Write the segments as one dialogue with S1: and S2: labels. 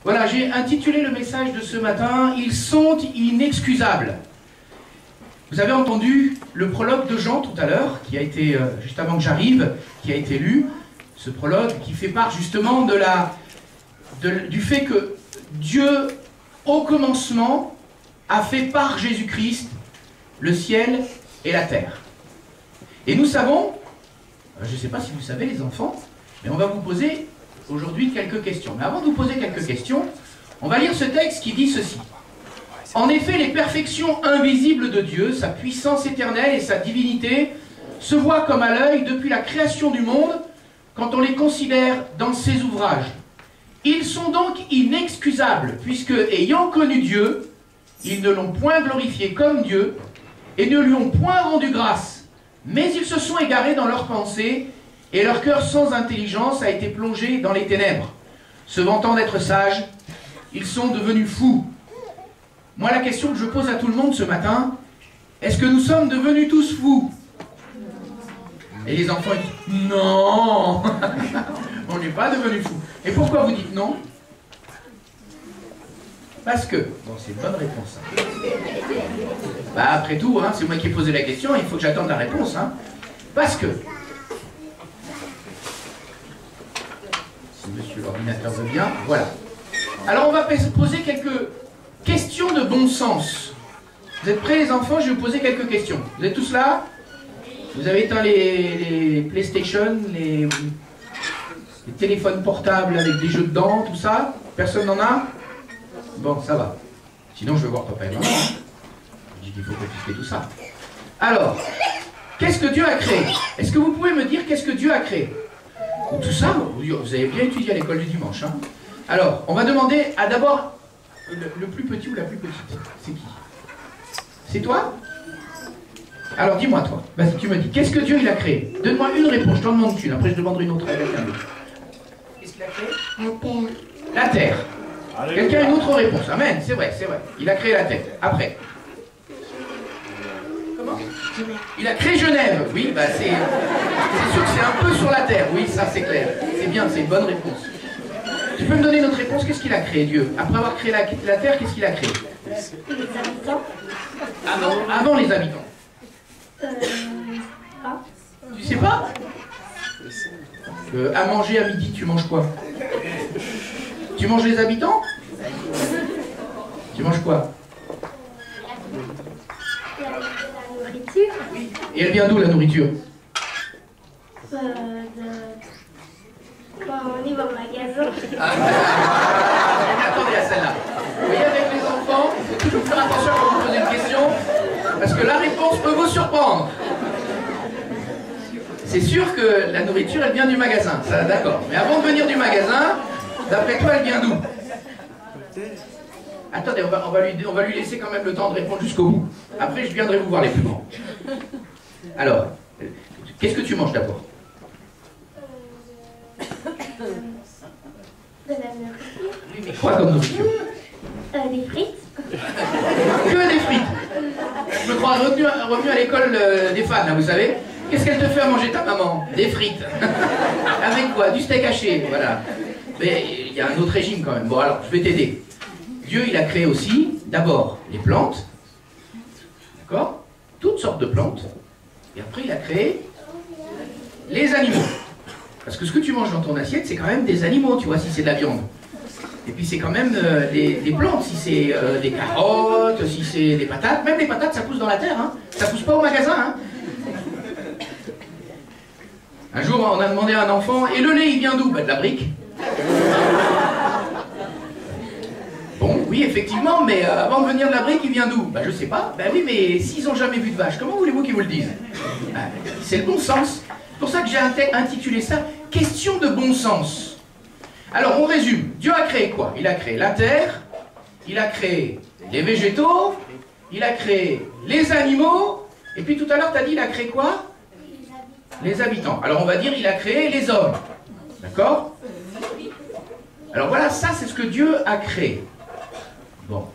S1: Voilà, j'ai intitulé le message de ce matin « Ils sont inexcusables ». Vous avez entendu le prologue de Jean tout à l'heure, qui a été, juste avant que j'arrive, qui a été lu. Ce prologue qui fait part justement du fait que Dieu, au commencement, a fait par Jésus-Christ le ciel et la terre. Et nous savons, je ne sais pas si vous savez les enfants, mais on va vous poser aujourd'hui quelques questions. Mais avant de vous poser quelques questions, on va lire ce texte qui dit ceci. En effet, les perfections invisibles de Dieu, sa puissance éternelle et sa divinité, se voient comme à l'œil depuis la création du monde, quand on les considère dans ses ouvrages. Ils sont donc inexcusables, puisque, ayant connu Dieu, ils ne l'ont point glorifié comme Dieu, et ne lui ont point rendu grâce. Mais ils se sont égarés dans leurs pensées, et leur cœur sans intelligence a été plongé dans les ténèbres. Se vantant d'être sages, ils sont devenus fous. Moi, la question que je pose à tout le monde ce matin, est-ce que nous sommes devenus tous fous? Et les enfants disent, non, on n'est pas devenus fous. Et pourquoi vous dites non? Parce que, bon, c'est une bonne réponse. Hein. Bah, après tout, hein, c'est moi qui ai posé la question, il faut que j'attende la réponse. Hein. Parce que, si monsieur l'ordinateur veut bien, voilà. Alors, on va poser quelques questions de bon sens. Vous êtes prêts, les enfants? Je vais vous poser quelques questions. Vous êtes tous là? Vous avez éteint les PlayStation, les téléphones portables avec des jeux dedans, tout ça? Personne n'en a? Bon, ça va. Sinon, je vais voir papa et maman. Je dis qu'il faut confisquer tout ça. Alors, qu'est-ce que Dieu a créé? Est-ce que vous pouvez me dire qu'est-ce que Dieu a créé? Tout ça, vous avez bien étudié à l'école du dimanche. Hein? Alors, on va demander à d'abord le plus petit ou la plus petite. C'est qui? C'est toi? Alors, dis-moi, toi. Vas-y, tu me dis, qu'est-ce que Dieu il a créé? Donne-moi une réponse, je t'en demande une. Après, je demanderai une autre à quelqu'un d'autre. Qu'est-ce qu'il a créé?
S2: La terre.
S1: La terre. Quelqu'un a une autre réponse? Amen, c'est vrai, c'est vrai. Il a créé la terre. Après. Comment? Il a créé Genève. Oui, bah c'est sûr que c'est un peu sur la terre. Oui, ça c'est clair. C'est bien, c'est une bonne réponse. Tu peux me donner notre réponse? Qu'est-ce qu'il a créé, Dieu? Après avoir créé la terre, qu'est-ce qu'il a créé?
S2: Les habitants.
S1: Avant les habitants.
S2: Ah.
S1: Tu sais pas? À manger à midi, tu manges quoi? Tu manges les habitants? Tu manges quoi?
S2: La nourriture.
S1: Oui. Et elle vient d'où la nourriture?
S2: Quand on y va au magasin.
S1: Attendez à celle-là. Vous voyez, avec les enfants, il faut toujours faire attention quand vous posez une question, parce que la réponse peut vous surprendre. C'est sûr que la nourriture, elle vient du magasin, ça, d'accord. Mais avant de venir du magasin, d'après toi, elle vient d'où? Attendez, on va lui laisser quand même le temps de répondre jusqu'au bout. Après, je viendrai vous voir les plus grands. Alors, qu'est-ce que tu manges d'abord?
S2: De la nourriture.
S1: Oui, mais quoi comme nourriture?
S2: Des frites.
S1: Que des frites. Je me crois revenu à l'école des fans, là, vous savez. Qu'est-ce qu'elle te fait à manger ta maman? Des frites. Avec quoi? Du steak haché, voilà. Mais il y a un autre régime quand même. Bon, alors, je vais t'aider. Dieu, il a créé aussi, d'abord, les plantes. D'accord? Toutes sortes de plantes. Et après, il a créé les animaux. Parce que ce que tu manges dans ton assiette, c'est quand même des animaux, tu vois, si c'est de la viande. Et puis c'est quand même des plantes, si c'est des carottes, si c'est des patates. Même les patates, ça pousse dans la terre, hein. Ça pousse pas au magasin, hein. Un jour, on a demandé à un enfant, et le lait, il vient d'où? Bah, de la brique. Bon, oui, effectivement, mais avant de venir de la brique, il vient d'où? Bah, je sais pas. Bah oui, mais s'ils n'ont jamais vu de vache, comment voulez-vous qu'ils vous le disent? Bah, c'est le bon sens. C'est pour ça que j'ai intitulé ça « Question de bon sens ». Alors, on résume. Dieu a créé quoi? Il a créé la terre, il a créé les végétaux, il a créé les animaux, et puis tout à l'heure, tu as dit, il a créé quoi? Les habitants. Alors, on va dire, il a créé les hommes. D'accord? Alors voilà, ça, c'est ce que Dieu a créé. Bon.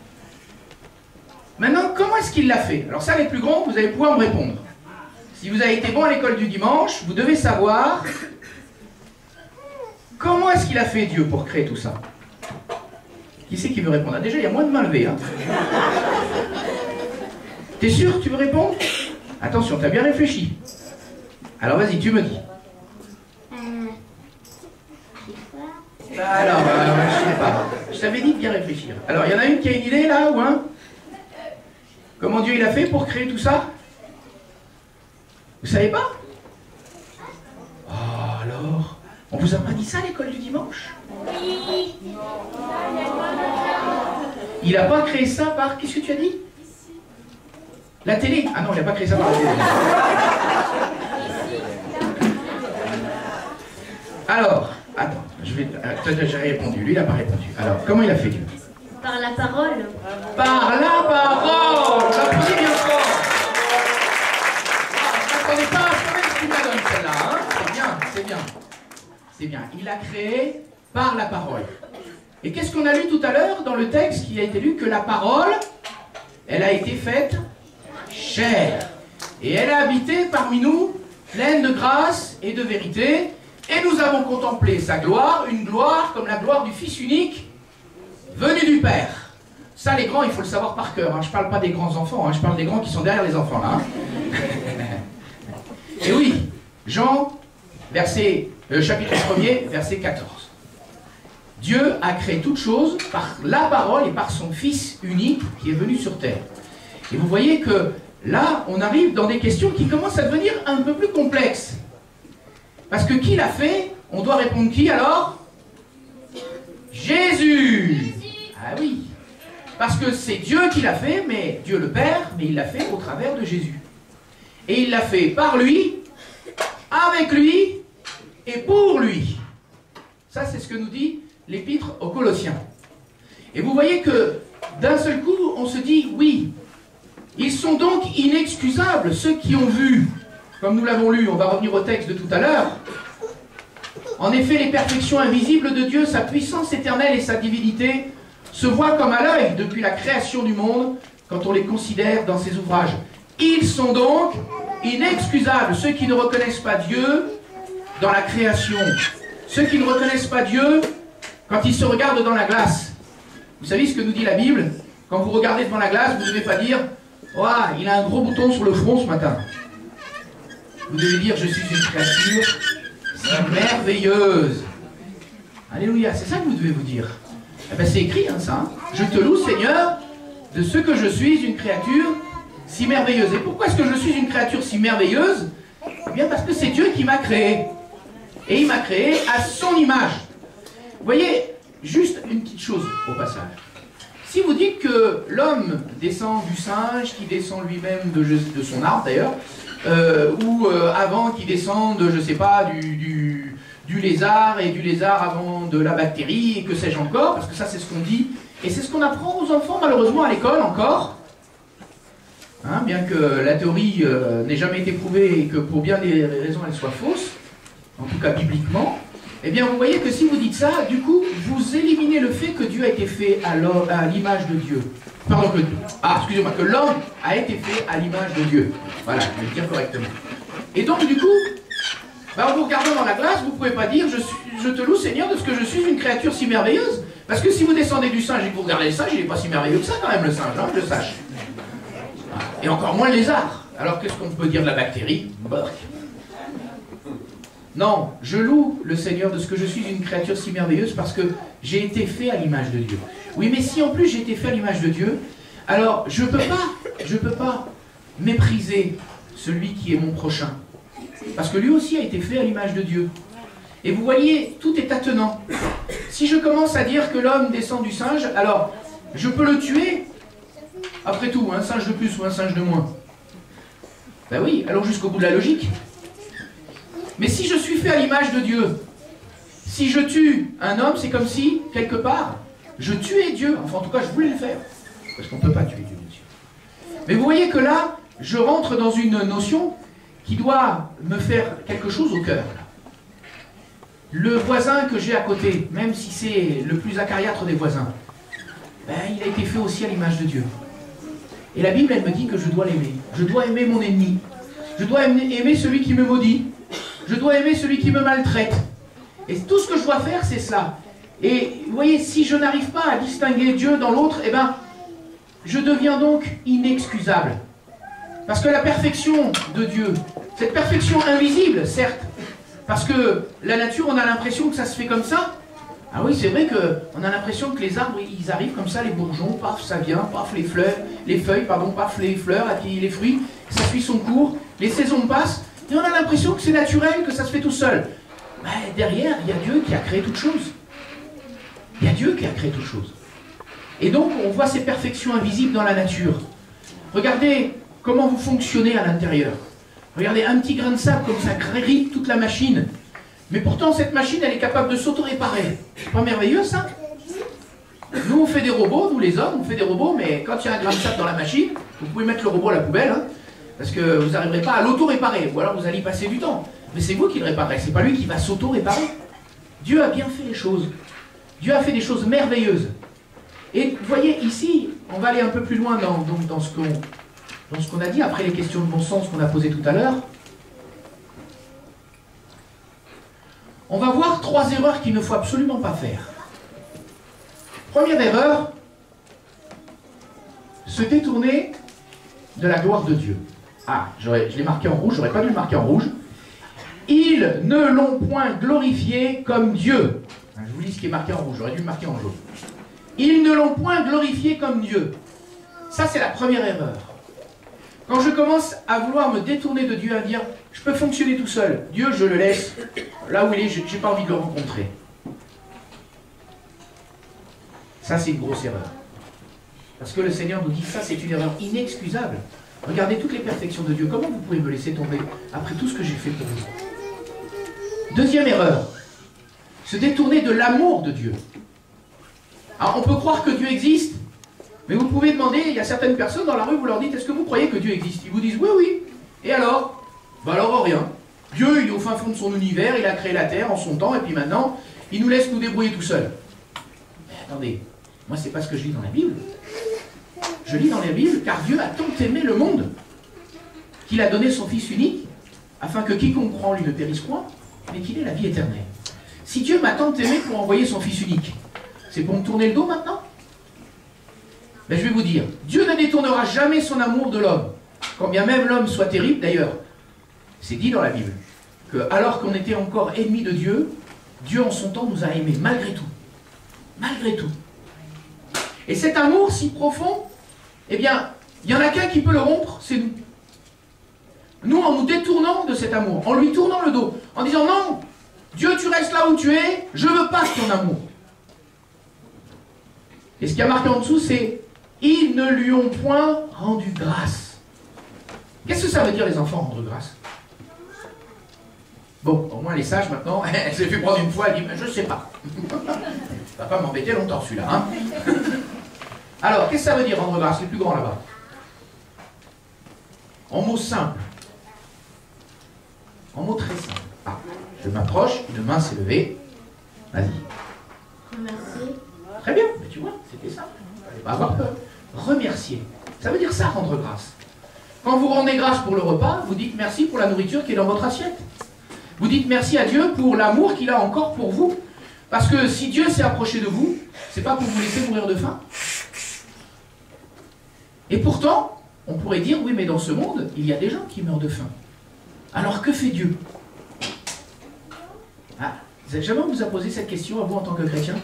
S1: Maintenant, comment est-ce qu'il l'a fait? Alors ça, les plus grands, vous allez pouvoir me répondre. Si vous avez été bon à l'école du dimanche, vous devez savoir comment est-ce qu'il a fait Dieu pour créer tout ça. Qui c'est qui veut répondre? Déjà, il y a moins de mains levées. Hein. T'es sûr que tu veux répondre? Attention, t'as bien réfléchi. Alors vas-y, tu me dis. Alors, je sais pas. Je t'avais dit de bien réfléchir. Alors, il y en a une qui a une idée là ou un? Comment Dieu il a fait pour créer tout ça? Vous savez pas? Oh, alors, on vous a pas dit ça à l'école du dimanche?
S2: Oui.
S1: Il n'a pas créé ça par... Qu'est-ce que tu as dit? La télé? Ah non, il n'a pas créé ça par la télé. Alors, attends, j'ai répondu. Lui, il n'a pas répondu. Alors, comment il a fait Dieu?
S2: Par la parole.
S1: Par la parole! Applaudissez bien fort! Attendez pas, quand même, tu me la donnes celle-là, hein? C'est bien, c'est bien. C'est bien. Il a créé par la parole. Et qu'est-ce qu'on a lu tout à l'heure dans le texte qui a été lu? Que la parole, elle a été faite chair. Et elle a habité parmi nous, pleine de grâce et de vérité. Et nous avons contemplé sa gloire, une gloire comme la gloire du Fils unique, venu du Père. Ça, les grands, il faut le savoir par cœur. Hein. Je ne parle pas des grands enfants, hein. Je parle des grands qui sont derrière les enfants, là. Hein. Et oui, Jean, chapitre 1er, verset 14. Dieu a créé toutes choses par la parole et par son Fils unique qui est venu sur terre. Et vous voyez que là, on arrive dans des questions qui commencent à devenir un peu plus complexes. Parce que qui l'a fait? On doit répondre qui alors? Jésus! Ah oui. Parce que c'est Dieu qui l'a fait, mais Dieu le Père, mais il l'a fait au travers de Jésus. Et il l'a fait par lui, avec lui et pour lui. Ça, c'est ce que nous dit l'épître aux Colossiens. Et vous voyez que d'un seul coup, on se dit, oui, ils sont donc inexcusables, ceux qui ont vu, comme nous l'avons lu, on va revenir au texte de tout à l'heure. En effet, les perfections invisibles de Dieu, sa puissance éternelle et sa divinité, se voient comme à l'œil depuis la création du monde, quand on les considère dans ses ouvrages. Ils sont donc inexcusables, ceux qui ne reconnaissent pas Dieu dans la création, ceux qui ne reconnaissent pas Dieu quand ils se regardent dans la glace. Vous savez ce que nous dit la Bible? Quand vous regardez devant la glace, vous ne devez pas dire « Oh, il a un gros bouton sur le front ce matin ». Vous devez dire « Je suis une créature si merveilleuse ». Alléluia, c'est ça que vous devez vous dire. Eh bien, c'est écrit, hein, ça. Hein. Je te loue, Seigneur, de ce que je suis une créature si merveilleuse. Et pourquoi est-ce que je suis une créature si merveilleuse? Eh bien, parce que c'est Dieu qui m'a créé. Et il m'a créé à son image. Vous voyez, juste une petite chose au passage. Si vous dites que l'homme descend du singe, qui descend lui-même de son arbre d'ailleurs, ou avant qui descend de, je sais pas, du lézard, et du lézard avant de la bactérie, et que sais-je encore, parce que ça c'est ce qu'on dit, et c'est ce qu'on apprend aux enfants malheureusement à l'école encore, hein, bien que la théorie n'ait jamais été prouvée et que pour bien des raisons elle soit fausse, en tout cas bibliquement, eh bien vous voyez que si vous dites ça, du coup, vous éliminez le fait que Dieu a été fait à l'image de Dieu. Pardon, excusez-moi, que l'homme a été fait à l'image de Dieu. Voilà, je vais le dire correctement. Et donc du coup, en vous regardant dans la glace, vous ne pouvez pas dire je te loue Seigneur de ce que je suis une créature si merveilleuse. Parce que si vous descendez du singe et que vous regardez le singe, il n'est pas si merveilleux que ça quand même le singe, hein, que je sache. Et encore moins le lézard. Alors qu'est-ce qu'on peut dire de la bactérie? Non, je loue le Seigneur de ce que je suis une créature si merveilleuse parce que j'ai été fait à l'image de Dieu. Oui, mais si en plus j'ai été fait à l'image de Dieu, alors je peux pas mépriser celui qui est mon prochain. Parce que lui aussi a été fait à l'image de Dieu. Et vous voyez, tout est attenant. Si je commence à dire que l'homme descend du singe, alors je peux le tuer. Après tout, un singe de plus ou un singe de moins. Ben oui, allons jusqu'au bout de la logique. Mais si je suis fait à l'image de Dieu, si je tue un homme, c'est comme si, quelque part, je tuais Dieu. Enfin, en tout cas, je voulais le faire. Parce qu'on ne peut pas tuer Dieu, bien sûr. Mais vous voyez que là, je rentre dans une notion qui doit me faire quelque chose au cœur. Le voisin que j'ai à côté, même si c'est le plus acariâtre des voisins, ben, il a été fait aussi à l'image de Dieu. Et la Bible, elle me dit que je dois l'aimer. Je dois aimer mon ennemi. Je dois aimer celui qui me maudit. Je dois aimer celui qui me maltraite. Et tout ce que je dois faire, c'est cela. Et vous voyez, si je n'arrive pas à distinguer Dieu dans l'autre, eh ben, je deviens donc inexcusable. Parce que la perfection de Dieu, cette perfection invisible, certes, parce que la nature, on a l'impression que ça se fait comme ça. Ah oui, c'est vrai qu'on a l'impression que les arbres, ils arrivent comme ça, les bourgeons, paf, ça vient, paf, les feuilles, paf, les fleurs, et puis les fruits, ça suit son cours, les saisons passent, et on a l'impression que c'est naturel, que ça se fait tout seul. Mais derrière, il y a Dieu qui a créé toute chose. Il y a Dieu qui a créé toute chose. Et donc, on voit ces perfections invisibles dans la nature. Regardez comment vous fonctionnez à l'intérieur. Regardez, un petit grain de sable comme ça grippe toute la machine. Mais pourtant, cette machine, elle est capable de s'auto-réparer. C'est pas merveilleux, ça? Nous, on fait des robots, nous les hommes, on fait des robots, mais quand il y a un grain de sable dans la machine, vous pouvez mettre le robot à la poubelle, hein, parce que vous n'arriverez pas à l'auto-réparer, ou alors vous allez y passer du temps. Mais c'est vous qui le réparez, c'est pas lui qui va s'auto-réparer. Dieu a bien fait les choses. Dieu a fait des choses merveilleuses. Et vous voyez, ici, on va aller un peu plus loin dans ce qu'on a dit, après les questions de bon sens qu'on a posées tout à l'heure. On va voir 3 erreurs qu'il ne faut absolument pas faire. Première erreur, se détourner de la gloire de Dieu. Ah, je l'ai marqué en rouge, j'aurais pas dû le marquer en rouge. Ils ne l'ont point glorifié comme Dieu. Je vous lis ce qui est marqué en rouge, j'aurais dû le marquer en jaune. Ils ne l'ont point glorifié comme Dieu. Ça, c'est la première erreur. Quand je commence à vouloir me détourner de Dieu, à dire, je peux fonctionner tout seul, Dieu, je le laisse, là où il est, je n'ai pas envie de le rencontrer. Ça, c'est une grosse erreur. Parce que le Seigneur nous dit, ça, c'est une erreur inexcusable. Regardez toutes les perfections de Dieu. Comment vous pouvez me laisser tomber après tout ce que j'ai fait pour vous? Deuxième erreur, se détourner de l'amour de Dieu. Alors, on peut croire que Dieu existe, mais vous pouvez demander, il y a certaines personnes dans la rue, vous leur dites, est-ce que vous croyez que Dieu existe? Ils vous disent, oui, oui. Et alors? Ben alors, rien. Dieu, il est au fin fond de son univers, il a créé la terre en son temps, et puis maintenant, il nous laisse nous débrouiller tout seul. Mais attendez, moi, c'est pas ce que je lis dans la Bible. Je lis dans la Bible, car Dieu a tant aimé le monde, qu'il a donné son Fils unique, afin que quiconque croit en lui ne périsse point, mais qu'il ait la vie éternelle. Si Dieu m'a tant aimé pour envoyer son Fils unique, c'est pour me tourner le dos maintenant? Ben, je vais vous dire, Dieu ne détournera jamais son amour de l'homme. Quand bien même l'homme soit terrible, d'ailleurs, c'est dit dans la Bible, que alors qu'on était encore ennemis de Dieu, Dieu en son temps nous a aimés, malgré tout. Malgré tout. Et cet amour si profond, eh bien, il n'y en a qu'un qui peut le rompre, c'est nous. Nous, en nous détournant de cet amour, en lui tournant le dos, en disant non, Dieu, tu restes là où tu es, je veux pas ton amour. Et ce qui a marqué en dessous, c'est ils ne lui ont point rendu grâce. Qu'est-ce que ça veut dire, les enfants, rendre grâce? Bon, au moins les sages maintenant, elle s'est fait prendre une fois, elle dit, je sais pas. Ça va pas m'embêter longtemps celui-là, hein. Alors, qu'est-ce que ça veut dire rendre grâce? Les plus grands là-bas. En mots simples. En mots très simples. Ah, je m'approche, une main s'est levée. Vas-y.
S2: Remercier.
S1: Très bien, mais tu vois, c'était ça. Il ne fallait pas avoir peur. Remercier. Ça veut dire ça, rendre grâce. Quand vous rendez grâce pour le repas, vous dites merci pour la nourriture qui est dans votre assiette. Vous dites merci à Dieu pour l'amour qu'il a encore pour vous. Parce que si Dieu s'est approché de vous, c'est pas pour vous laisser mourir de faim. Et pourtant, on pourrait dire, oui, mais dans ce monde, il y a des gens qui meurent de faim. Alors que fait Dieu? Ah, jamais on vous a posé cette question à vous en tant que chrétien?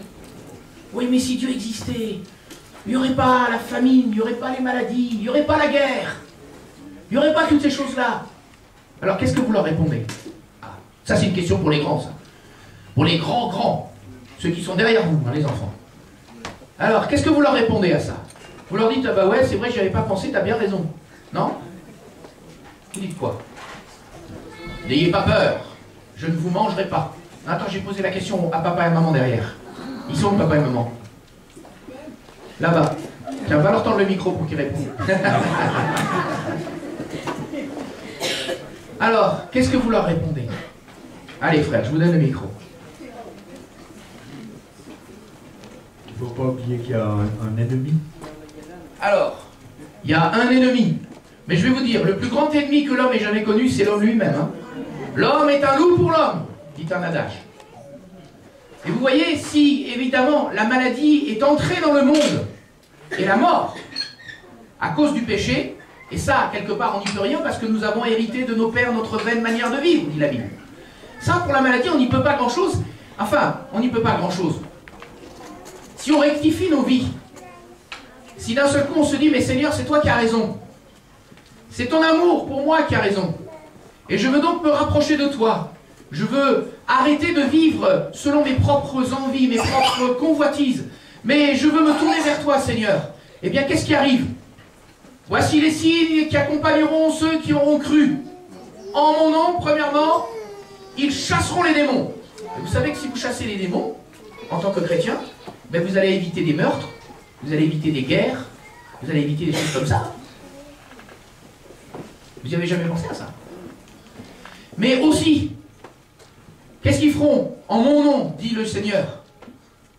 S1: Oui, mais si Dieu existait, il n'y aurait pas la famine, il n'y aurait pas les maladies, il n'y aurait pas la guerre, il n'y aurait pas toutes ces choses-là. Alors qu'est-ce que vous leur répondez? Ah, ça c'est une question pour les grands, ça. Pour les grands, ceux qui sont derrière vous, hein, les enfants. Alors, qu'est-ce que vous leur répondez à ça? Vous leur dites, ah bah ouais, c'est vrai, j'y avais pas pensé, t'as bien raison. Non? Vous dites quoi? N'ayez pas peur, je ne vous mangerai pas. Attends, j'ai posé la question à papa et à maman derrière. Ils sont où, papa et maman? Là-bas. Tiens, va leur tendre le micro pour qu'ils répondent. Alors, qu'est-ce que vous leur répondez? Allez, frère, je vous donne le micro.
S3: Il ne faut pas oublier qu'il y a un ennemi.
S1: Alors, il y a un ennemi. Mais je vais vous dire, le plus grand ennemi que l'homme ait jamais connu, c'est l'homme lui-même. Hein. L'homme est un loup pour l'homme, dit un adage. Et vous voyez, si évidemment la maladie est entrée dans le monde, et la mort, à cause du péché, et ça, quelque part, on n'y peut rien parce que nous avons hérité de nos pères notre vaine manière de vivre, dit la Bible. Ça, pour la maladie, on n'y peut pas grand-chose. Enfin, on n'y peut pas grand-chose. Si on rectifie nos vies, si d'un seul coup on se dit, mais Seigneur, c'est toi qui as raison. C'est ton amour pour moi qui a raison. Et je veux donc me rapprocher de toi. Je veux arrêter de vivre selon mes propres envies, mes propres convoitises. Mais je veux me tourner vers toi, Seigneur. Eh bien, qu'est-ce qui arrive? Voici les signes qui accompagneront ceux qui auront cru. En mon nom, premièrement, ils chasseront les démons. Et vous savez que si vous chassez les démons, en tant que chrétien, ben vous allez éviter des meurtres, vous allez éviter des guerres, vous allez éviter des choses comme ça. Vous n'y avez jamais pensé à ça? Mais aussi, qu'est-ce qu'ils feront? En mon nom, dit le Seigneur.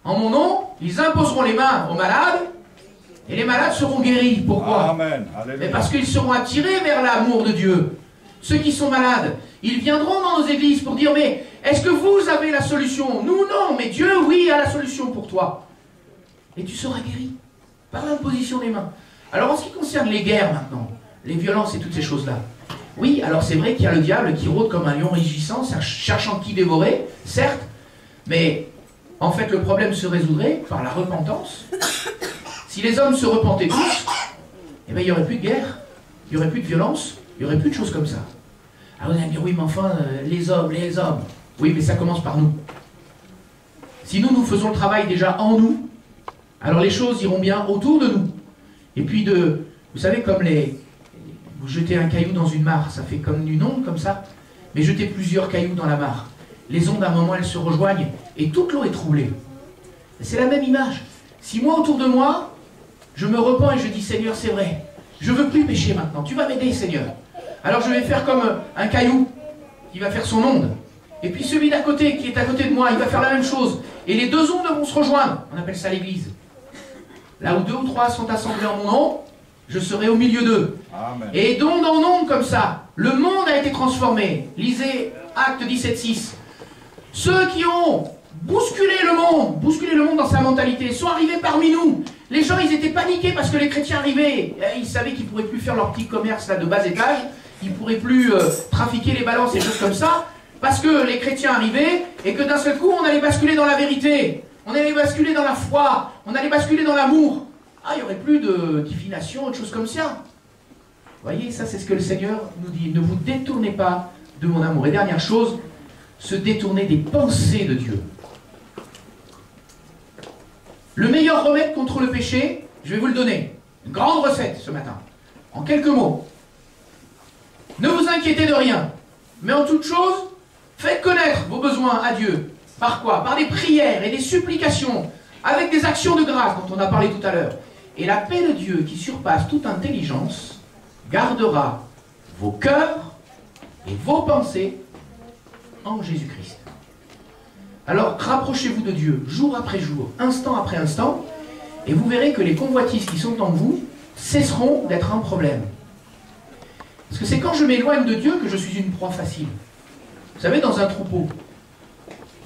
S1: En mon nom, ils imposeront les mains aux malades, et les malades seront guéris. Pourquoi?
S4: Amen.
S1: Mais parce qu'ils seront attirés vers l'amour de Dieu. Ceux qui sont malades, ils viendront dans nos églises pour dire, mais est-ce que vous avez la solution? Nous, non, mais Dieu, oui, a la solution pour toi. Et tu seras guéri par l'imposition des mains. Alors en ce qui concerne les guerres maintenant, les violences et toutes ces choses-là, oui, alors c'est vrai qu'il y a le diable qui rôde comme un lion rugissant, cherchant qui dévorer, certes, mais en fait le problème se résoudrait par la repentance. Si les hommes se repentaient tous, eh bien, il n'y aurait plus de guerre, il n'y aurait plus de violence, il n'y aurait plus de choses comme ça. Alors vous allez me dire, oui, mais enfin, les hommes. Oui, mais ça commence par nous. Si nous faisons le travail déjà en nous, alors les choses iront bien autour de nous. Et puis vous savez, comme vous jetez un caillou dans une mare, ça fait comme une onde comme ça, mais jetez plusieurs cailloux dans la mare. Les ondes, à un moment, elles se rejoignent et toute l'eau est troublée. C'est la même image. Si moi, autour de moi, je me repens et je dis, Seigneur, c'est vrai, je ne veux plus pécher maintenant, tu vas m'aider, Seigneur. Alors je vais faire comme un caillou qui va faire son onde. Et puis celui d'à côté, qui est à côté de moi, il va faire la même chose. Et les deux ondes vont se rejoindre. On appelle ça l'église. Là où 2 ou 3 sont assemblés en mon nom, je serai au milieu d'eux. Et d'onde en onde comme ça, le monde a été transformé. Lisez Acte 17:6. Ceux qui ont bousculé le monde dans sa mentalité, sont arrivés parmi nous. Les gens, ils étaient paniqués parce que les chrétiens arrivaient. Ils savaient qu'ils ne pourraient plus faire leur petit commerce là, de bas étage. Ils ne pourraient plus trafiquer les balances et choses comme ça. Parce que les chrétiens arrivaient et que d'un seul coup, on allait basculer dans la vérité. On allait basculer dans la foi. On allait basculer dans l'amour. Ah, il n'y aurait plus de divination, autre chose comme ça. Vous voyez, ça c'est ce que le Seigneur nous dit. Ne vous détournez pas de mon amour. Et dernière chose, se détourner des pensées de Dieu. Le meilleur remède contre le péché, je vais vous le donner. Une grande recette ce matin. En quelques mots. Ne vous inquiétez de rien. Mais en toute chose, faites connaître vos besoins à Dieu. Par quoi? Par des prières et des supplications, avec des actions de grâce dont on a parlé tout à l'heure. Et la paix de Dieu qui surpasse toute intelligence gardera vos cœurs et vos pensées en Jésus-Christ. Alors rapprochez-vous de Dieu jour après jour, instant après instant, et vous verrez que les convoitises qui sont en vous cesseront d'être un problème. Parce que c'est quand je m'éloigne de Dieu que je suis une proie facile. Vous savez, dans un troupeau,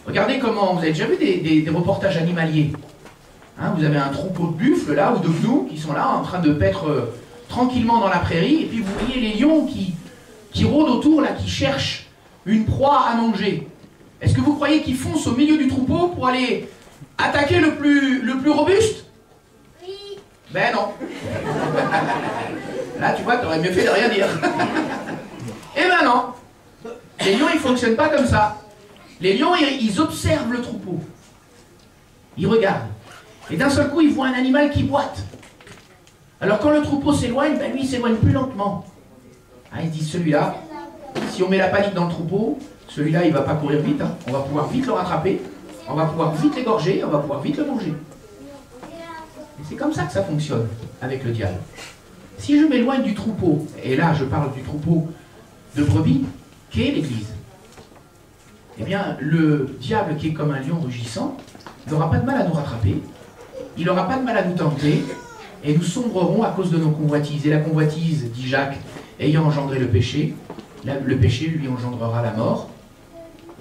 S1: regardez comment, vous avez déjà vu des reportages animaliers. Hein, vous avez un troupeau de buffles là, ou de gnous, qui sont là en train de paître tranquillement dans la prairie, et puis vous voyez les lions qui rôdent autour, là, qui cherchent une proie à manger. Est-ce que vous croyez qu'ils foncent au milieu du troupeau pour aller attaquer le plus robuste?
S2: Oui.
S1: Ben non. Là, tu vois, tu aurais mieux fait de rien dire. Eh ben non. Les lions, ils ne fonctionnent pas comme ça. Les lions, ils observent le troupeau. Ils regardent. Et d'un seul coup, ils voient un animal qui boite. Alors quand le troupeau s'éloigne, ben lui, il s'éloigne plus lentement. Ah, ils se disent, celui-là, si on met la panique dans le troupeau, celui-là, il ne va pas courir vite. Hein. On va pouvoir vite le rattraper. On va pouvoir vite l'égorger. On va pouvoir vite le manger. Et c'est comme ça que ça fonctionne avec le diable. Si je m'éloigne du troupeau, et là je parle du troupeau de brebis, qu'est l'Église, eh bien le diable qui est comme un lion rugissant n'aura pas de mal à nous rattraper, il n'aura pas de mal à nous tenter, et nous sombrerons à cause de nos convoitises. Et la convoitise, dit Jacques, ayant engendré le péché lui engendrera la mort.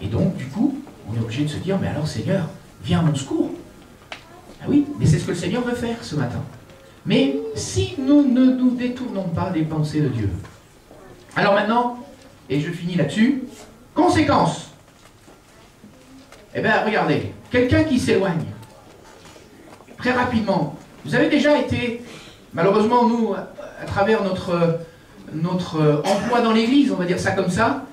S1: Et donc du coup, on est obligé de se dire, mais alors Seigneur, viens à mon secours. Ah oui, mais c'est ce que le Seigneur veut faire ce matin. Mais si nous ne nous détournons pas des pensées de Dieu. Alors maintenant, et je finis là-dessus, conséquences. Eh bien, regardez, quelqu'un qui s'éloigne, très rapidement, vous avez déjà été, malheureusement, nous, à travers notre emploi dans l'Église, on va dire ça comme ça,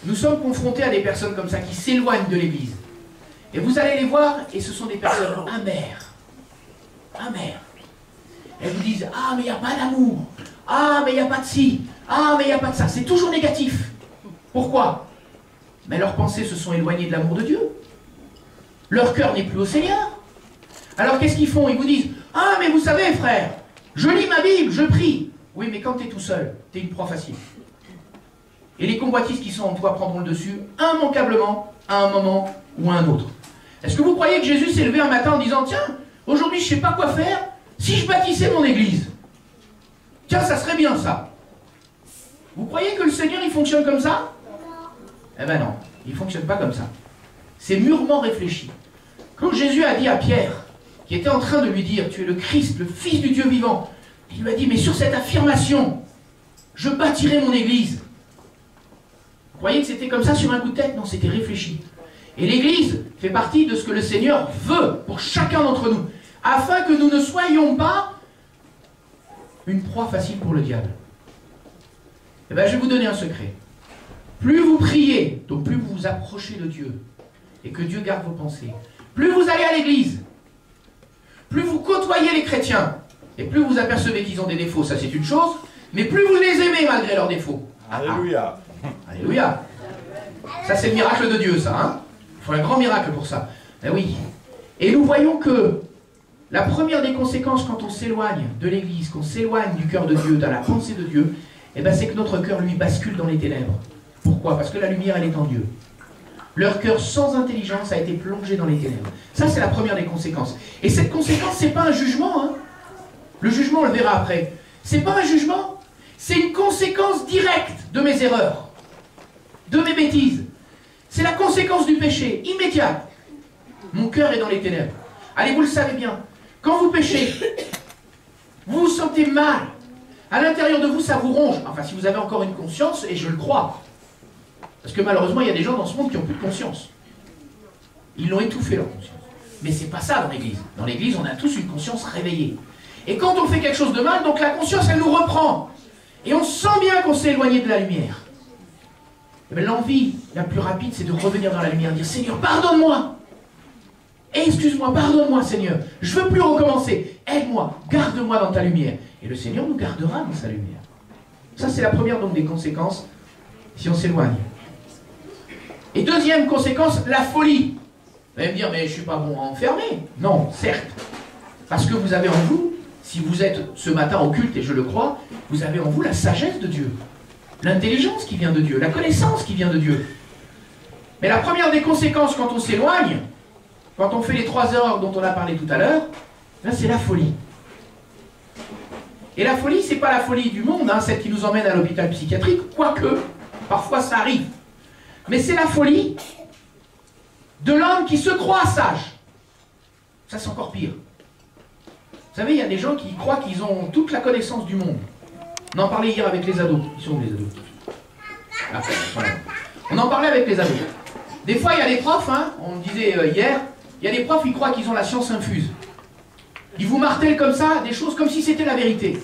S1: nous sommes confrontés à des personnes comme ça qui s'éloignent de l'Église. Et vous allez les voir, et ce sont des personnes amères. Amères. Elles vous disent, ah, mais il n'y a pas d'amour. Ah, mais il n'y a pas de ci. Ah, mais il n'y a pas de ça. C'est toujours négatif. Pourquoi? Mais leurs pensées se sont éloignées de l'amour de Dieu. Leur cœur n'est plus au Seigneur. Alors qu'est-ce qu'ils font? Ils vous disent, ah, mais vous savez, frère, je lis ma Bible, je prie. Oui, mais quand tu es tout seul, tu es une proie facile. Et les convoitises qui sont en toi prendront le dessus immanquablement à un moment ou à un autre. Est-ce que vous croyez que Jésus s'est levé un matin en disant, tiens, aujourd'hui je ne sais pas quoi faire, si je bâtissais mon église? Tiens, ça serait bien ça. Vous croyez que le Seigneur il fonctionne comme ça? Eh ben non, il ne fonctionne pas comme ça. C'est mûrement réfléchi. Quand Jésus a dit à Pierre, qui était en train de lui dire, tu es le Christ, le Fils du Dieu vivant, il lui a dit, mais sur cette affirmation, je bâtirai mon église. Vous croyez que c'était comme ça sur un coup de tête? Non, c'était réfléchi. Et l'église fait partie de ce que le Seigneur veut pour chacun d'entre nous, afin que nous ne soyons pas une proie facile pour le diable. Eh bien, je vais vous donner un secret. Plus vous priez, donc plus vous vous approchez de Dieu, et que Dieu garde vos pensées, plus vous allez à l'église, plus vous côtoyez les chrétiens, et plus vous apercevez qu'ils ont des défauts, ça c'est une chose, mais plus vous les aimez malgré leurs défauts.
S4: Alléluia.
S1: Alléluia. Ça c'est le miracle de Dieu, ça. Hein? Il faut un grand miracle pour ça. Ben oui. Et nous voyons que la première des conséquences quand on s'éloigne de l'église, qu'on s'éloigne du cœur de Dieu, dans la pensée de Dieu, eh ben, c'est que notre cœur lui bascule dans les ténèbres. Pourquoi? Parce que la lumière elle est en Dieu. Leur cœur sans intelligence a été plongé dans les ténèbres. Ça c'est la première des conséquences. Et cette conséquence c'est pas un jugement. Hein? Le jugement on le verra après. C'est pas un jugement. C'est une conséquence directe de mes erreurs, de mes bêtises. C'est la conséquence du péché, immédiate. Mon cœur est dans les ténèbres. Allez, vous le savez bien. Quand vous péchez, vous vous sentez mal. À l'intérieur de vous, ça vous ronge. Enfin, si vous avez encore une conscience, et je le crois. Parce que malheureusement, il y a des gens dans ce monde qui n'ont plus de conscience. Ils l'ont étouffé, leur conscience. Mais c'est pas ça dans l'Église. Dans l'Église, on a tous une conscience réveillée. Et quand on fait quelque chose de mal, donc la conscience, elle nous reprend. Et on sent bien qu'on s'est éloigné de la lumière. L'envie la plus rapide, c'est de revenir dans la lumière, dire « Seigneur, pardonne-moi ! Excuse-moi, pardonne-moi, Seigneur. Je ne veux plus recommencer. Aide-moi, garde-moi dans ta lumière. » Et le Seigneur nous gardera dans sa lumière. Ça, c'est la première donc, des conséquences si on s'éloigne. Et deuxième conséquence, la folie. Vous allez me dire « Mais je ne suis pas bon à enfermer. » Non, certes. Parce que vous avez en vous, si vous êtes ce matin au culte, et je le crois, vous avez en vous la sagesse de Dieu. L'intelligence qui vient de Dieu, la connaissance qui vient de Dieu. Mais la première des conséquences quand on s'éloigne, quand on fait les 3 erreurs dont on a parlé tout à l'heure, c'est la folie. Et la folie, ce n'est pas la folie du monde, hein, celle qui nous emmène à l'hôpital psychiatrique, quoique, parfois ça arrive. Mais c'est la folie de l'homme qui se croit sage. Ça, c'est encore pire. Vous savez, il y a des gens qui croient qu'ils ont toute la connaissance du monde. On en parlait hier avec les ados. Ils sont où les ados? Ah, voilà. On en parlait avec les ados. Des fois, il y a des profs, hein, on disait hier, il y a des profs, ils croient qu'ils ont la science infuse. Ils vous martèlent comme ça, des choses comme si c'était la vérité.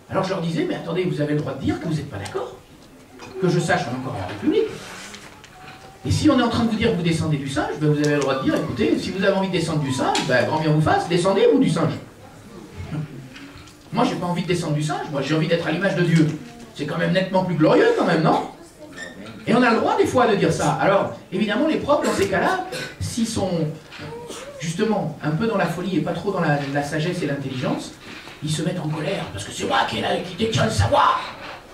S1: Alors je leur disais, mais attendez, vous avez le droit de dire que vous n'êtes pas d'accord. Que je sache, on est encore à la République. Et si on est en train de vous dire que vous descendez du singe, ben vous avez le droit de dire, écoutez, si vous avez envie de descendre du singe, ben, grand bien vous fasse, descendez-vous du singe. Moi, j'ai pas envie de descendre du singe, moi j'ai envie d'être à l'image de Dieu. C'est quand même nettement plus glorieux quand même, non? Et on a le droit des fois de dire ça. Alors, évidemment, les profs, dans ces cas-là, s'ils sont justement un peu dans la folie et pas trop dans la sagesse et l'intelligence, ils se mettent en colère, parce que c'est moi qui détient le savoir.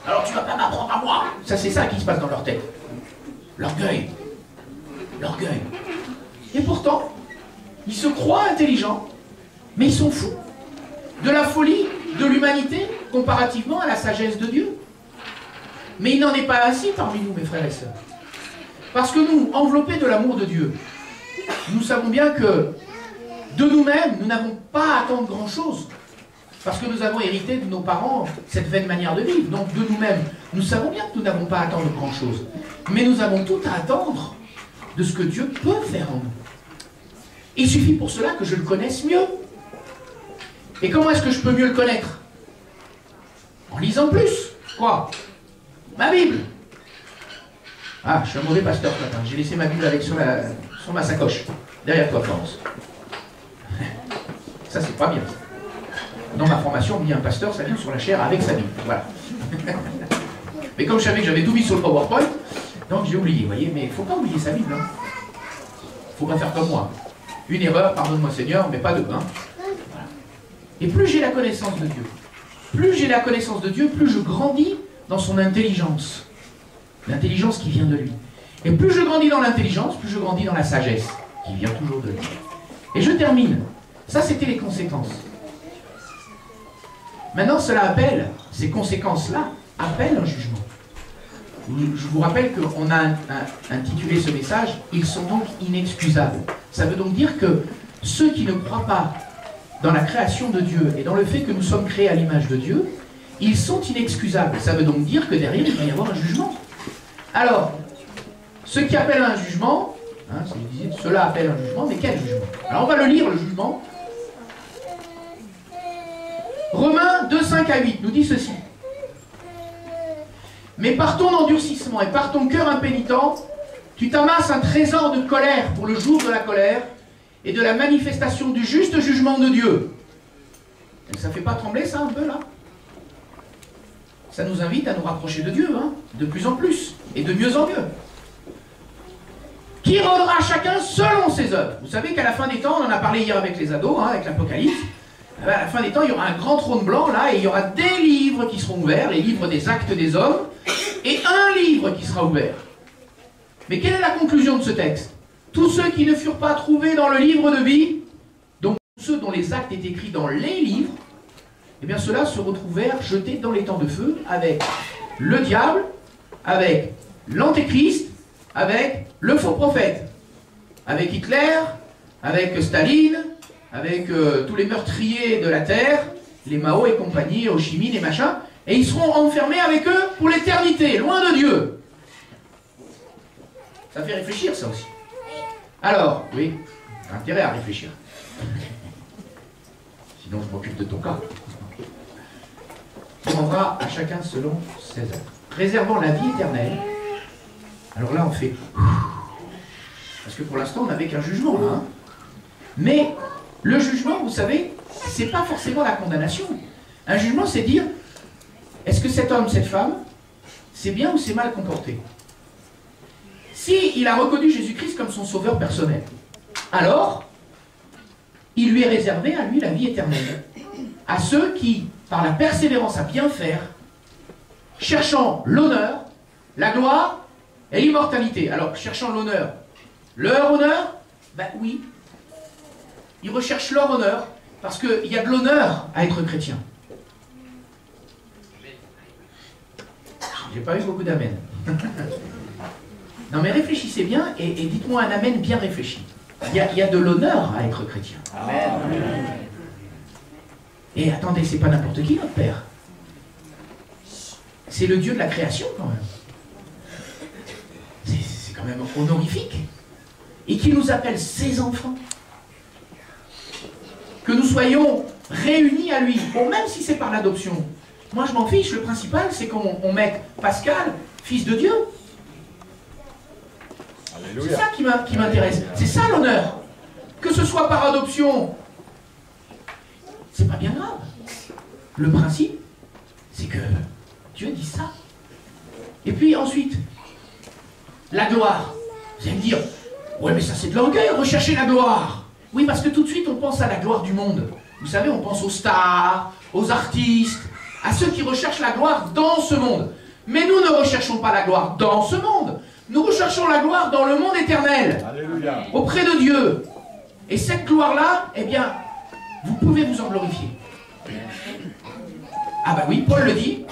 S1: Alors tu vas pas m'apprendre à moi. Ça, c'est ça qui se passe dans leur tête. L'orgueil. L'orgueil. Et pourtant, ils se croient intelligents, mais ils sont fous de la folie de l'humanité comparativement à la sagesse de Dieu. Mais il n'en est pas ainsi parmi nous, mes frères et sœurs. Parce que nous, enveloppés de l'amour de Dieu, nous savons bien que de nous-mêmes, nous n'avons pas à attendre grand-chose. Parce que nous avons hérité de nos parents cette vaine manière de vivre. Donc de nous-mêmes, nous savons bien que nous n'avons pas à attendre grand-chose. Mais nous avons tout à attendre de ce que Dieu peut faire en nous. Il suffit pour cela que je le connaisse mieux. Et comment est-ce que je peux mieux le connaître? En lisant plus. Quoi? Ma Bible. Ah, je suis un mauvais pasteur ce matin. J'ai laissé ma Bible avec sur ma sacoche. Derrière toi, Florence. Ça, c'est pas bien. Dans ma formation, on dit un pasteur, ça vient sur la chair avec sa Bible. Voilà. Mais comme je savais que j'avais tout mis sur le PowerPoint, donc j'ai oublié, vous voyez. Mais il ne faut pas oublier sa Bible. Il ne faut pas faire comme moi. Une erreur, pardonne-moi Seigneur, mais pas deux. Hein. Voilà. Et plus j'ai la connaissance de Dieu, plus j'ai la connaissance de Dieu, plus je grandis dans son intelligence. L'intelligence qui vient de lui. Et plus je grandis dans l'intelligence, plus je grandis dans la sagesse, qui vient toujours de lui. Et je termine. Ça, c'était les conséquences. Maintenant, cela appelle, ces conséquences-là, appellent un jugement. Je vous rappelle qu'on a intitulé ce message « Ils sont donc inexcusables ». Ça veut donc dire que ceux qui ne croient pas dans la création de Dieu et dans le fait que nous sommes créés à l'image de Dieu, ils sont inexcusables. Ça veut donc dire que derrière, il va y avoir un jugement. Alors, ce qui appelle un jugement, hein, cela appelle un jugement, mais quel jugement? Alors on va le lire, le jugement. Romains 2, 5 à 8 nous dit ceci. Mais par ton endurcissement et par ton cœur impénitent, tu t'amasses un trésor de colère pour le jour de la colère et de la manifestation du juste jugement de Dieu. Et ça ne fait pas trembler ça un peu là? Ça nous invite à nous rapprocher de Dieu, hein, de plus en plus, et de mieux en mieux. Qui rendra chacun selon ses œuvres. Vous savez qu'à la fin des temps, on en a parlé hier avec les ados, hein, avec l'Apocalypse, à la fin des temps, il y aura un grand trône blanc là, et il y aura des livres qui seront ouverts, les livres des actes des hommes, et un livre qui sera ouvert. Mais quelle est la conclusion de ce texte? Tous ceux qui ne furent pas trouvés dans le livre de vie, donc ceux dont les actes étaient écrits dans les livres, eh bien ceux-là se retrouvèrent jetés dans les temps de feu avec le diable, avec l'antéchrist, avec le faux prophète, avec Hitler, avec Staline, avec tous les meurtriers de la terre, les Mao et compagnie, Ho Chi Minh et machin, et ils seront enfermés avec eux pour l'éternité, loin de Dieu. Ça fait réfléchir ça aussi. Alors, oui, t'as intérêt à réfléchir. Sinon je m'occupe de ton cas. Tu rendras à chacun selon ses œuvres. Réservant la vie éternelle. Alors là on fait... Parce que pour l'instant on n'avait qu'un jugement là. Hein. Mais le jugement, vous savez, c'est pas forcément la condamnation. Un jugement c'est dire, est-ce que cet homme, cette femme, c'est bien ou c'est mal comporté? Si il a reconnu Jésus-Christ comme son sauveur personnel, alors il lui est réservé à lui la vie éternelle. À ceux qui, par la persévérance à bien faire, cherchant l'honneur, la gloire et l'immortalité. Alors, cherchant l'honneur, leur honneur, ben oui, ils recherchent leur honneur, parce qu'il y a de l'honneur à être chrétien. J'ai pas eu beaucoup d'amen. Non mais réfléchissez bien et dites-moi un amen bien réfléchi. Il y a de l'honneur à être chrétien. Amen. Et attendez, c'est pas n'importe qui notre Père. C'est le Dieu de la création quand même. C'est quand même honorifique. Et qui nous appelle ses enfants. Que nous soyons réunis à lui. Bon, même si c'est par l'adoption. Moi je m'en fiche, le principal c'est qu'on mette Pascal, fils de Dieu. C'est ça qui m'intéresse. C'est ça l'honneur. Que ce soit par adoption, c'est pas bien grave. Le principe, c'est que Dieu dit ça. Et puis ensuite, la gloire. Vous allez me dire, ouais mais ça c'est de l'orgueil, rechercher la gloire. Oui, parce que tout de suite on pense à la gloire du monde. Vous savez, on pense aux stars, aux artistes, à ceux qui recherchent la gloire dans ce monde. Mais nous ne recherchons pas la gloire dans ce monde. Nous recherchons la gloire dans le monde éternel. Alléluia. Auprès de Dieu. Et cette gloire-là, eh bien, vous pouvez vous en glorifier. Ah bah oui, Paul le dit.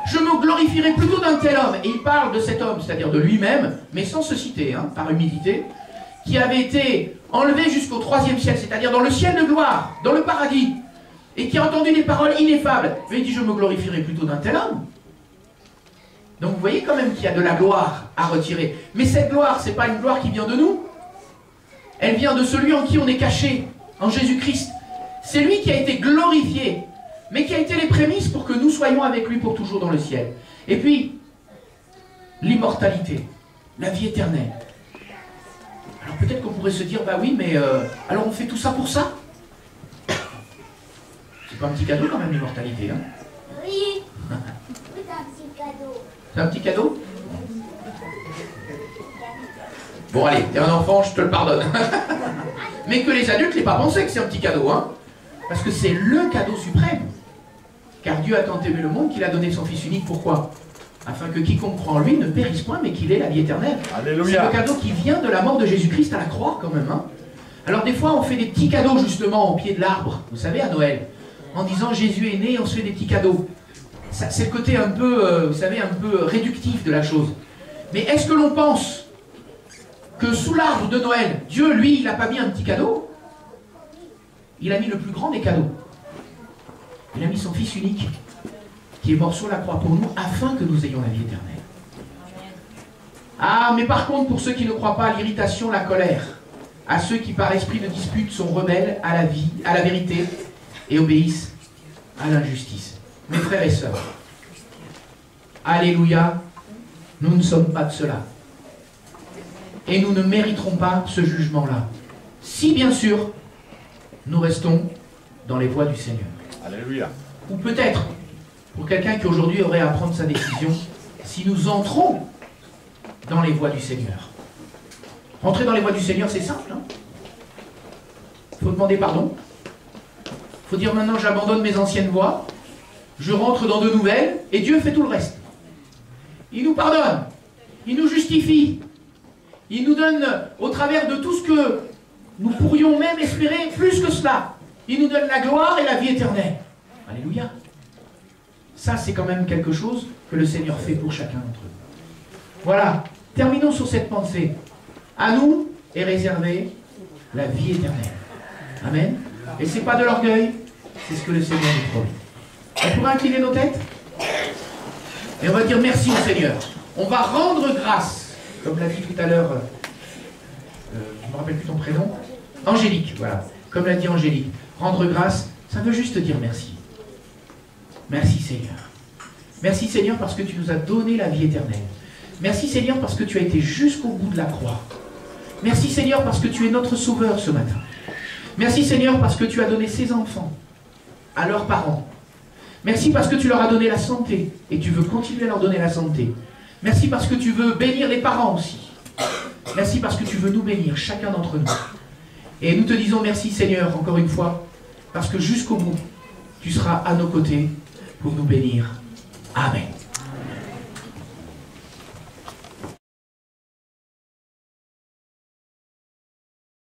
S1: Je me glorifierai plutôt d'un tel homme. Et il parle de cet homme, c'est-à-dire de lui-même, mais sans se citer, hein, par humilité, qui avait été enlevé jusqu'au 3e ciel, c'est-à-dire dans le ciel de gloire, dans le paradis, et qui a entendu des paroles ineffables, mais il dit, je me glorifierai plutôt d'un tel homme. Donc vous voyez quand même qu'il y a de la gloire à retirer. Mais cette gloire, ce n'est pas une gloire qui vient de nous. Elle vient de celui en qui on est caché, en Jésus-Christ. C'est lui qui a été glorifié, mais qui a été les prémices pour que nous soyons avec lui pour toujours dans le ciel. Et puis, l'immortalité, la vie éternelle. Alors peut-être qu'on pourrait se dire, bah oui, mais alors on fait tout ça pour ça? C'est pas un petit cadeau quand même, l'immortalité, hein?
S2: Oui. C'est un petit cadeau.
S1: C'est un petit cadeau? Bon allez, t'es un enfant, je te le pardonne. Mais que les adultes n'aient pas pensé que c'est un petit cadeau, hein? Parce que c'est le cadeau suprême. Car Dieu a tant aimé le monde qu'il a donné son Fils unique. Pourquoi? Afin que quiconque croit en lui ne périsse point, mais qu'il ait la vie éternelle. Alléluia. C'est le cadeau qui vient de la mort de Jésus-Christ à la croix, quand même. Hein. Alors des fois, on fait des petits cadeaux, justement, au pied de l'arbre. Vous savez, à Noël. En disant Jésus est né, on se fait des petits cadeaux. C'est le côté un peu, vous savez, un peu réductif de la chose. Mais est-ce que l'on pense que sous l'arbre de Noël, Dieu, lui, il n'a pas mis un petit cadeau? Il a mis le plus grand des cadeaux. Il a mis son Fils unique, qui est mort sur la croix pour nous, afin que nous ayons la vie éternelle. Ah, mais par contre, pour ceux qui ne croient pas à l'irritation, la colère, à ceux qui par esprit de dispute sont rebelles à la vie, à la vérité, et obéissent à l'injustice. Mes frères et sœurs, alléluia, nous ne sommes pas de cela. Et nous ne mériterons pas ce jugement-là. Si, bien sûr, nous restons dans les voies du Seigneur.
S4: Alléluia.
S1: Ou peut-être, pour quelqu'un qui aujourd'hui aurait à prendre sa décision, si nous entrons dans les voies du Seigneur. Rentrer dans les voies du Seigneur, c'est simple. Il faut demander pardon. Il faut dire maintenant, j'abandonne mes anciennes voies, je rentre dans de nouvelles, et Dieu fait tout le reste. Il nous pardonne, il nous justifie, il nous donne, au travers de tout ce que nous pourrions même espérer, plus que cela, il nous donne la gloire et la vie éternelle. Alléluia. Ça, c'est quand même quelque chose que le Seigneur fait pour chacun d'entre nous. Voilà, terminons sur cette pensée. À nous est réservée la vie éternelle. Amen. Et ce n'est pas de l'orgueil, c'est ce que le Seigneur nous promet. On pourra incliner nos têtes et on va dire merci au Seigneur. On va rendre grâce, comme l'a dit tout à l'heure, je ne me rappelle plus ton prénom, Angélique, voilà. Comme l'a dit Angélique, rendre grâce, ça veut juste dire merci. Merci Seigneur. Merci Seigneur parce que tu nous as donné la vie éternelle. Merci Seigneur parce que tu as été jusqu'au bout de la croix. Merci Seigneur parce que tu es notre sauveur ce matin. Merci Seigneur parce que tu as donné ces enfants à leurs parents. Merci parce que tu leur as donné la santé et tu veux continuer à leur donner la santé. Merci parce que tu veux bénir les parents aussi. Merci parce que tu veux nous bénir, chacun d'entre nous. Et nous te disons merci Seigneur, encore une fois, parce que jusqu'au bout, tu seras à nos côtés pour nous bénir. Amen.